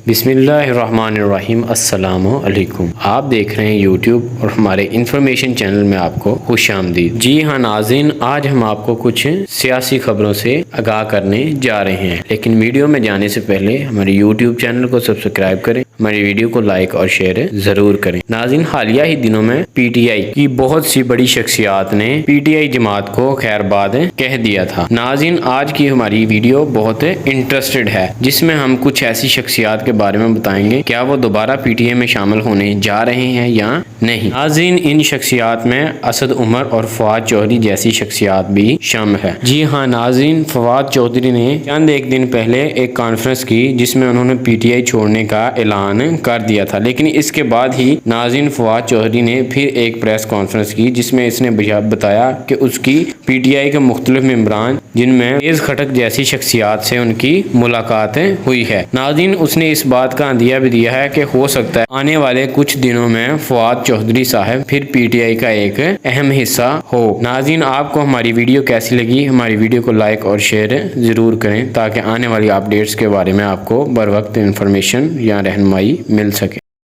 بسم اللہ الرحمن الرحیم۔ السلام علیکم۔ آپ دیکھ رہے ہیں یوٹیوب اور ہمارے انفارمیشن چینل میں آپ کو خوش آمدید۔ جی ہاں ناظرین، آج ہم آپ کو کچھ سیاسی خبروں سے آگاہ کرنے جا رہے ہیں، لیکن ویڈیو میں جانے سے پہلے ہمارے یوٹیوب چینل کو سبسکرائب کریں، ہماری ویڈیو کو لائک اور شیئر ضرور کریں۔ ناظرین، حالیہ ہی دنوں میں پی ٹی آئی کی بہت سی بڑی شخصیات نے پی ٹی آئی جماعت کو خیر باد کہہ دیا تھا۔ ناظرین، آج کی ہماری ویڈیو بہت انٹرسٹڈ ہے، جس میں ہم کچھ ایسی شخصیات کے بارے میں بتائیں گے کیا وہ دوبارہ پی ٹی آئی میں شامل ہونے جا رہے ہیں یا نہیں۔ ناظرین، ان شخصیات میں اسد عمر اور فواد چودھری جیسی شخصیات بھی شامل ہے۔ جی ہاں ناظرین، فواد چودھری نے چند ایک دن پہلے ایک کانفرنس کی جس میں انہوں نے پی ٹی آئی چھوڑنے کا اعلان کر دیا تھا، لیکن اس کے بعد ہی ناظرین فواد چودھری نے پھر ایک پریس کانفرنس کی جس میں اس نے بتایا کہ اس کی پی ٹی آئی کے مختلف ممبران جن میں تیز خٹک جیسی شخصیات سے ان کی ملاقاتیں ہوئی ہے۔ ناظرین، اس نے اس بات کا اندیہ بھی دیا ہے کہ ہو سکتا ہے آنے والے کچھ دنوں میں فواد چودھری صاحب پھر پی ٹی آئی کا ایک اہم حصہ ہو۔ ناظرین، آپ کو ہماری ویڈیو کیسی لگی؟ ہماری ویڈیو کو لائک اور شیئر ضرور کریں تاکہ آنے والی اپڈیٹس کے بارے میں آپ کو بر وقت انفارمیشن یا رہنمائی مل سکے۔